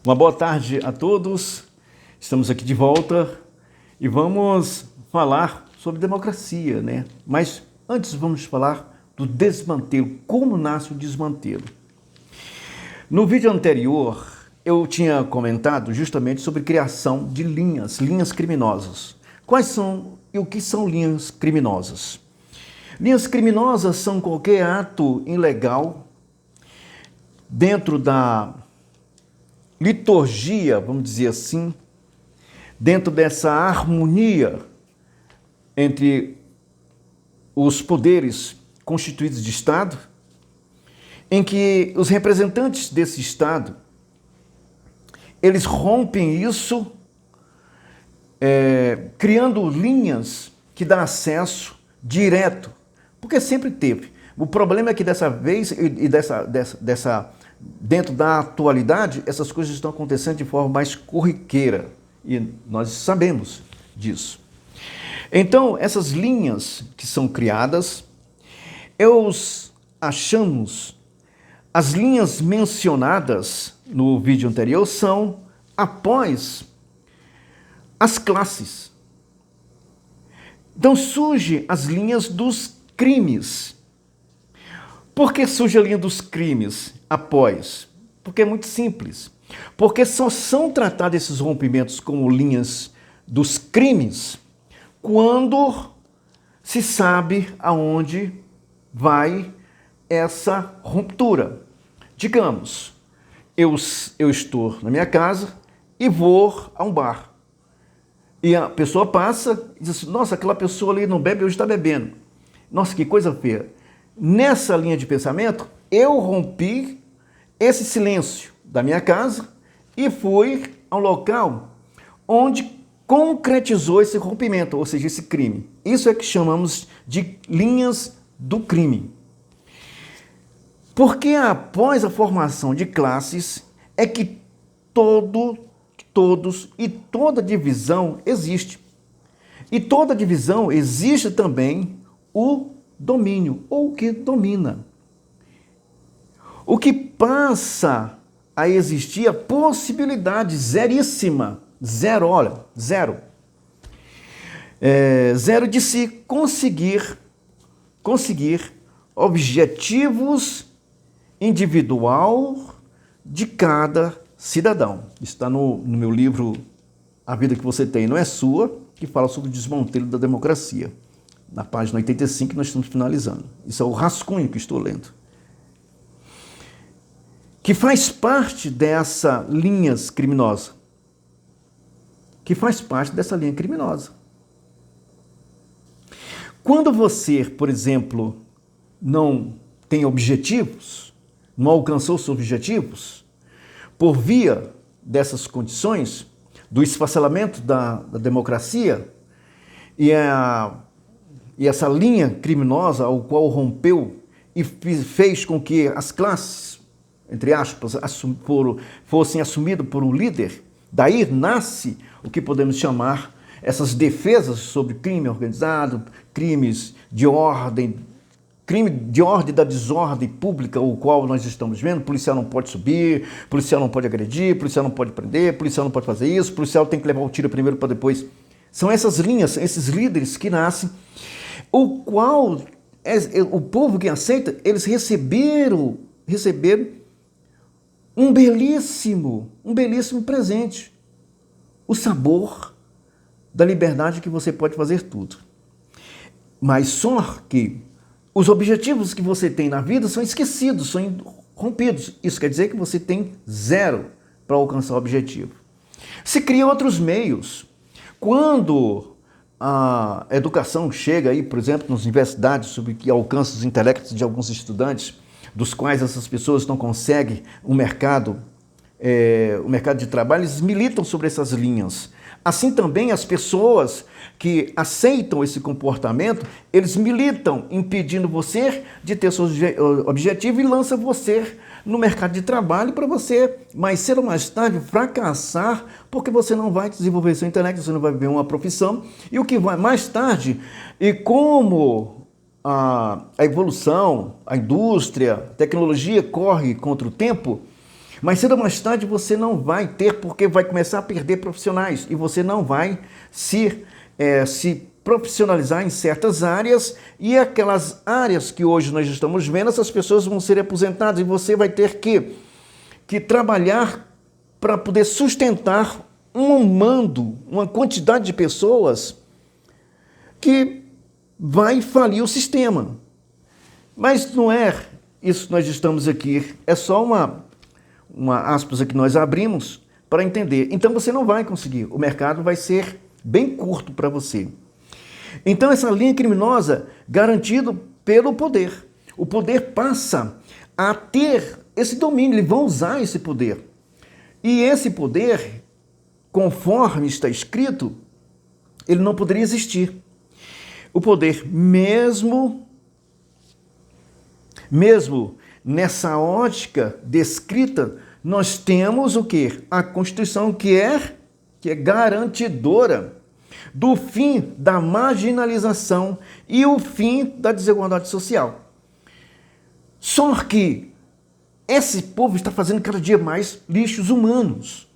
Uma boa tarde a todos. Estamos aqui de volta e vamos falar sobre democracia, né? Mas antes vamos falar do desmantelo, como nasce o desmantelo. No vídeo anterior, eu tinha comentado justamente sobre criação de linhas criminosas. Quais são e o que são linhas criminosas? Linhas criminosas são qualquer ato ilegal dentro da liturgia, vamos dizer assim, dentro dessa harmonia entre os poderes constituídos de Estado, em que os representantes desse Estado, eles rompem isso, criando linhas que dão acesso direto, porque sempre teve. O problema é que dessa vez, dentro da atualidade, essas coisas estão acontecendo de forma mais corriqueira, e nós sabemos disso. Então, essas linhas que são criadas, achamos, as linhas mencionadas no vídeo anterior são após as classes. Então, surgem as linhas dos crimes. Por que surge a linha dos crimes após? Porque é muito simples. Porque só são tratados esses rompimentos como linhas dos crimes quando se sabe aonde vai essa ruptura. Digamos, eu estou na minha casa e vou a um bar. E a pessoa passa e diz assim, nossa, aquela pessoa ali não bebe, hoje está bebendo. Nossa, que coisa feia. Nessa linha de pensamento, eu rompi esse silêncio da minha casa e fui ao local onde concretizou esse rompimento, ou seja, esse crime. Isso é que chamamos de linhas do crime. Porque após a formação de classes é que todos e toda divisão existe. E toda divisão existe também o domínio, ou o que domina. O que passa a existir a possibilidade zeríssima, zero, zero de se conseguir objetivos individual de cada cidadão. Está no meu livro A Vida que Você Tem Não É Sua, que fala sobre o desmantelo da democracia. Na página 85 nós estamos finalizando. Isso é o rascunho que estou lendo. Que faz parte dessa linha criminosa. Quando você, por exemplo, não tem objetivos, não alcançou seus objetivos, por via dessas condições, do esfacelamento da democracia e essa linha criminosa ao qual rompeu e fez com que as classes, entre aspas, fossem assumidas por um líder, daí nasce o que podemos chamar essas defesas sobre crime organizado, crimes de ordem, crime de ordem da desordem pública, o qual nós estamos vendo, policial não pode subir, policial não pode agredir, policial não pode prender, policial não pode fazer isso, policial tem que levar o tiro primeiro para depois. São essas linhas, esses líderes que nascem, o qual o povo que aceita, eles receberam um belíssimo presente, o sabor da liberdade que você pode fazer tudo. Mas só que os objetivos que você tem na vida são esquecidos, são rompidos. Isso quer dizer que você tem zero para alcançar o objetivo. Se cria outros meios. Quando a educação chega aí, por exemplo, nas universidades, sobre que alcança os intelectos de alguns estudantes, dos quais essas pessoas não conseguem o mercado de trabalho, eles militam sobre essas linhas. Assim também as pessoas que aceitam esse comportamento, eles militam impedindo você de ter seu objetivo e lançam você no mercado de trabalho para você, mais cedo ou mais tarde, fracassar, porque você não vai desenvolver seu intelecto, você não vai viver uma profissão, e o que vai mais tarde, e como a evolução, a indústria, a tecnologia corre contra o tempo, Mais cedo ou mais tarde você não vai ter, porque vai começar a perder profissionais e você não vai se profissionalizar em certas áreas, e aquelas áreas que hoje nós estamos vendo, essas pessoas vão ser aposentadas e você vai ter que trabalhar para poder sustentar um mando, uma quantidade de pessoas que vai falir o sistema. Mas não é isso que nós estamos aqui, é só uma aspas aqui que nós abrimos para entender. Então você não vai conseguir, o mercado vai ser bem curto para você. Então essa linha criminosa garantido pelo poder. O poder passa a ter esse domínio, eles vão usar esse poder. E esse poder, conforme está escrito, ele não poderia existir. O poder, mesmo nessa ótica descrita, nós temos o quê? A Constituição que é garantidora do fim da marginalização e o fim da desigualdade social. Só que esse povo está fazendo cada dia mais lixos humanos,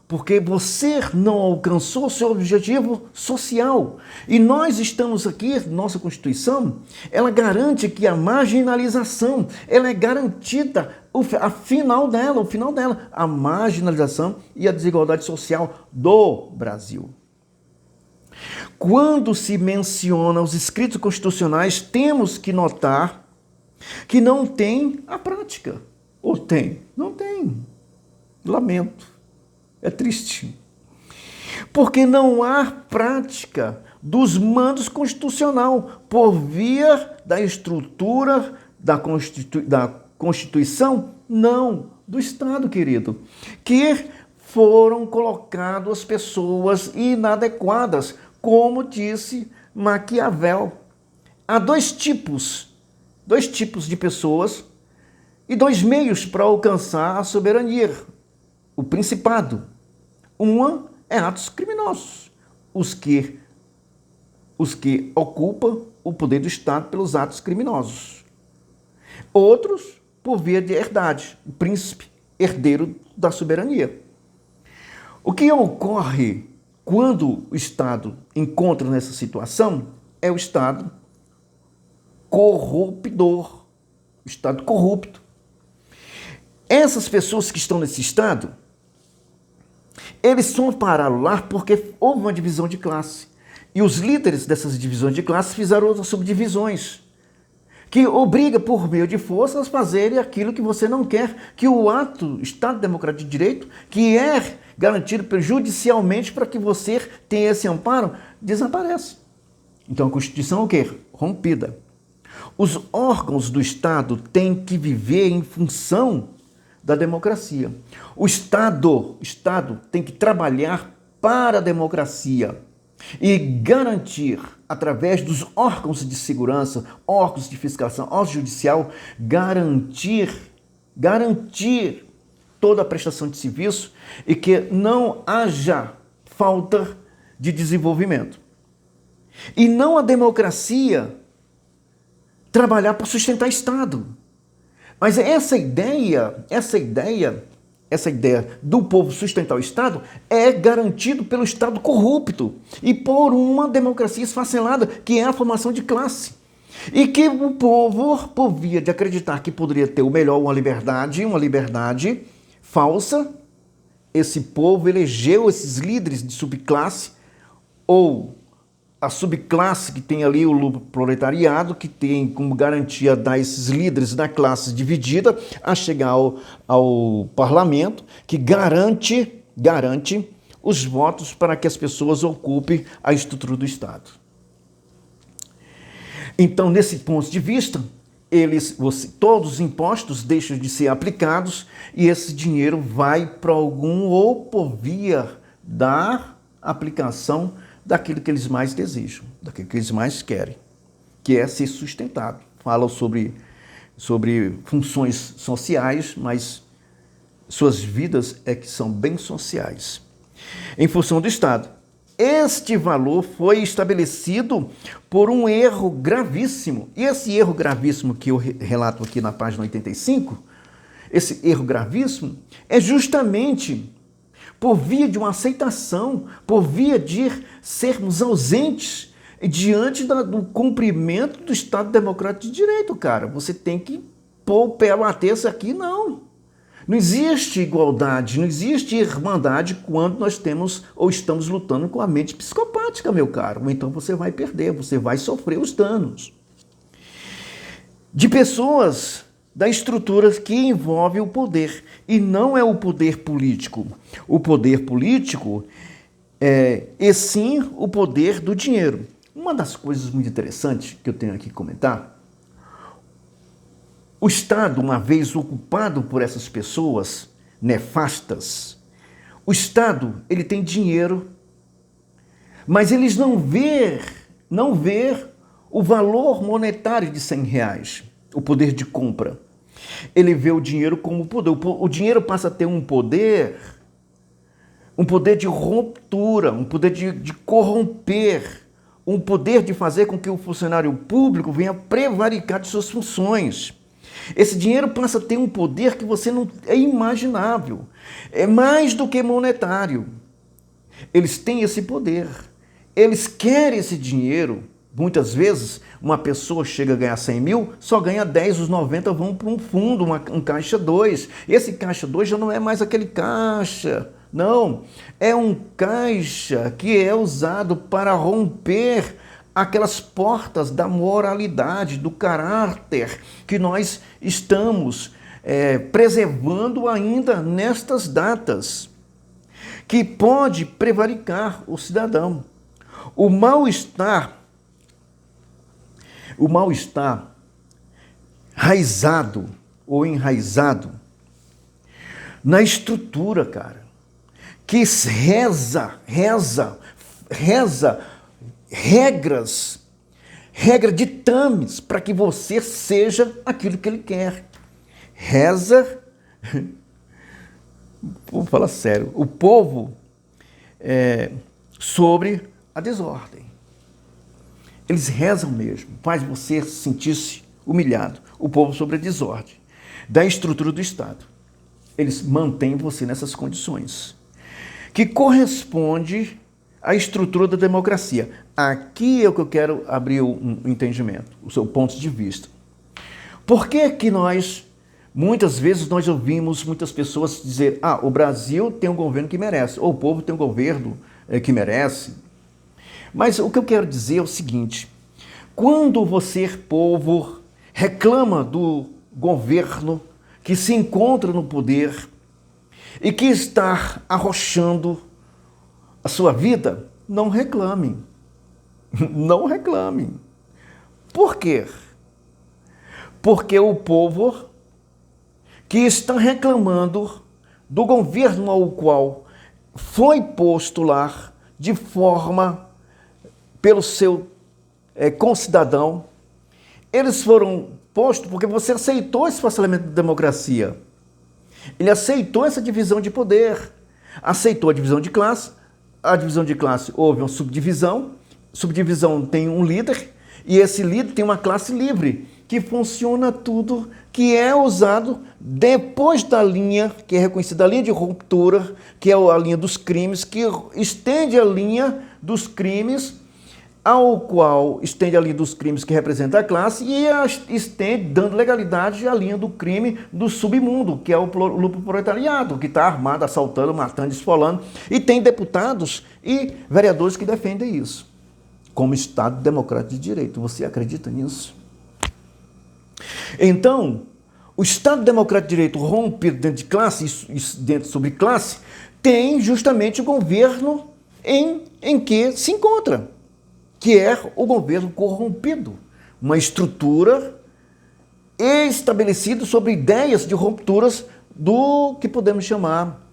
porque você não alcançou o seu objetivo social. E nós estamos aqui, nossa Constituição, ela garante que a marginalização, ela é garantida, o final dela, a marginalização e a desigualdade social do Brasil. Quando se menciona os escritos constitucionais, temos que notar que não tem a prática. Ou tem? Não tem. Lamento. É triste. Porque não há prática dos mandos constitucional por via da estrutura da Constituição, não, do Estado, querido, que foram colocadas as pessoas inadequadas, como disse Maquiavel. Há dois tipos de pessoas e dois meios para alcançar a soberania, o principado. Uma é atos criminosos, os que ocupam o poder do Estado pelos atos criminosos. Outros, por via de herdade, o príncipe herdeiro da soberania. O que ocorre quando o Estado encontra nessa situação é o Estado corruptor, o Estado corrupto. Essas pessoas que estão nesse Estado, eles só pararam lá porque houve uma divisão de classe. E os líderes dessas divisões de classe fizeram outras subdivisões, que obriga por meio de forças a fazerem aquilo que você não quer, que o ato Estado Democrático de Direito, que é garantido judicialmente para que você tenha esse amparo, desaparece. Então a Constituição é o quê? Rompida. Os órgãos do Estado têm que viver em função da democracia. O Estado tem que trabalhar para a democracia e garantir, através dos órgãos de segurança, órgãos de fiscalização, órgão judicial, garantir toda a prestação de serviço e que não haja falta de desenvolvimento. E não a democracia trabalhar para sustentar Estado. Mas essa ideia do povo sustentar o Estado é garantido pelo Estado corrupto e por uma democracia esfacelada, que é a formação de classe. E que o povo, por via de acreditar que poderia ter o melhor, uma liberdade falsa, esse povo elegeu esses líderes de subclasse, ou a subclasse que tem ali o proletariado, que tem como garantia dar esses líderes da classe dividida a chegar ao parlamento, que garante os votos para que as pessoas ocupem a estrutura do Estado. Então, nesse ponto de vista, todos os impostos deixam de ser aplicados e esse dinheiro vai para algum ou por via da aplicação daquilo que eles mais desejam, daquilo que eles mais querem, que é ser sustentado. Falam sobre funções sociais, mas suas vidas é que são bem sociais. Em função do Estado, este valor foi estabelecido por um erro gravíssimo. E esse erro gravíssimo que eu relato aqui na página 85, esse erro gravíssimo, é justamente por via de uma aceitação, por via de sermos ausentes diante do cumprimento do Estado Democrático de Direito, cara. Você tem que pôr o pé, bater isso aqui, não. Não existe igualdade, não existe irmandade quando nós temos ou estamos lutando com a mente psicopática, meu caro. Ou então você vai perder, você vai sofrer os danos. De pessoas da estrutura que envolve o poder. E não é o poder político. O poder político e sim o poder do dinheiro. Uma das coisas muito interessantes que eu tenho aqui que comentar, o Estado, uma vez ocupado por essas pessoas nefastas, o Estado, ele tem dinheiro, mas eles não vê o valor monetário de R$100, o poder de compra. Ele vê o dinheiro como poder. O dinheiro passa a ter um poder de ruptura, um poder de corromper, um poder de fazer com que o funcionário público venha prevaricar de suas funções. Esse dinheiro passa a ter um poder que você não é imaginável. É mais do que monetário. Eles têm esse poder. Eles querem esse dinheiro. Muitas vezes, uma pessoa chega a ganhar 100 mil, só ganha 10, os 90 vão para um fundo, um caixa 2. Esse caixa 2 já não é mais aquele caixa. Não, é um caixa que é usado para romper aquelas portas da moralidade, do caráter que nós estamos preservando ainda nestas datas, que pode prevaricar o cidadão. O mal-estar raizado ou enraizado na estrutura, cara, que reza regra ditames para que você seja aquilo que ele quer. Reza, vou falar sério, o povo sobre a desordem. Eles rezam mesmo, faz você sentir-se humilhado. O povo sobre a desordem da estrutura do Estado. Eles mantêm você nessas condições, que corresponde à estrutura da democracia. Aqui é o que eu quero abrir um entendimento, o seu ponto de vista. Por que que muitas vezes nós ouvimos muitas pessoas dizer: o Brasil tem um governo que merece, ou o povo tem um governo que merece. Mas o que eu quero dizer é o seguinte: quando você, povo, reclama do governo que se encontra no poder e que está arrochando a sua vida, não reclamem. Não reclamem. Por quê? Porque o povo que está reclamando do governo ao qual foi posto lá de forma pelo seu concidadão, eles foram postos porque você aceitou esse parcelamento da democracia. Ele aceitou essa divisão de poder, aceitou a divisão de classe. A divisão de classe, houve uma subdivisão tem um líder, e esse líder tem uma classe livre, que funciona tudo, que é usado depois da linha, que é reconhecida a linha de ruptura, que é a linha dos crimes, que estende a linha dos crimes, ao qual estende a linha dos crimes que representa a classe e estende, dando legalidade à linha do crime do submundo, que é o lupo proletariado, que está armado, assaltando, matando, esfolando, e tem deputados e vereadores que defendem isso, como Estado Democrático de Direito. Você acredita nisso? Então, o Estado Democrático de Direito rompido dentro de classe, isso dentro sobre classe, tem justamente o governo em que se encontra, que é o governo corrompido, uma estrutura estabelecida sobre ideias de rupturas do que podemos chamar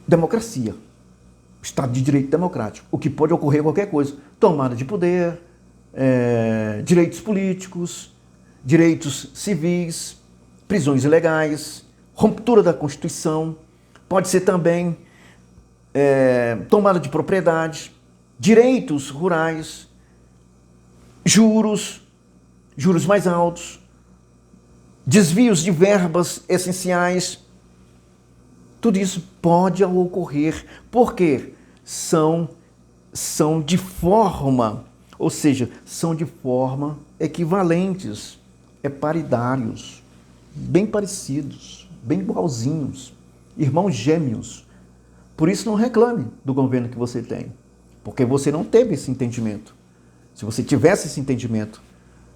democracia, Estado de Direito democrático, o que pode ocorrer qualquer coisa, tomada de poder, direitos políticos, direitos civis, prisões ilegais, ruptura da Constituição, pode ser também tomada de propriedade, direitos rurais, juros mais altos, desvios de verbas essenciais. Tudo isso pode ocorrer, porque são de forma, ou seja, são de forma equivalentes, paridários, bem parecidos, bem igualzinhos, irmãos gêmeos. Por isso não reclame do governo que você tem, porque você não teve esse entendimento. Se você tivesse esse entendimento,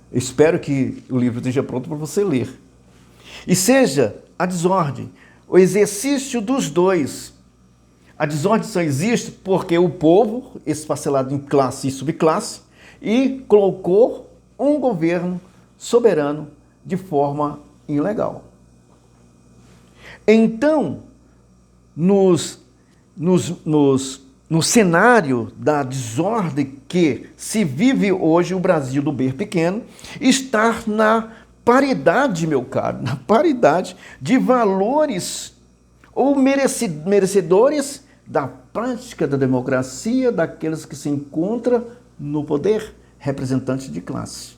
eu espero que o livro esteja pronto para você ler. E seja a desordem o exercício dos dois. A desordem só existe porque o povo, esfacelado em classe e subclasse, e colocou um governo soberano de forma ilegal. Então, no cenário da desordem que se vive hoje, o Brasil do bem pequeno está na paridade, meu caro, na paridade de valores ou merecedores da prática da democracia daqueles que se encontram no poder, representantes de classe.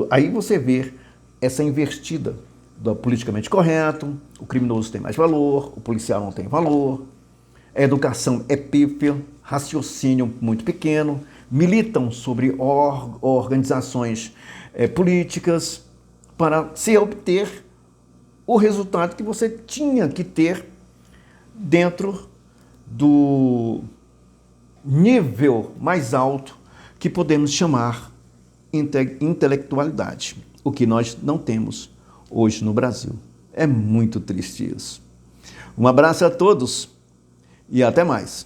Aí você vê essa invertida do politicamente correto, o criminoso tem mais valor, o policial não tem valor, a educação é pífia, raciocínio muito pequeno, militam sobre organizações políticas para se obter o resultado que você tinha que ter dentro do nível mais alto que podemos chamar intelectualidade, o que nós não temos hoje no Brasil. É muito triste isso. Um abraço a todos e até mais.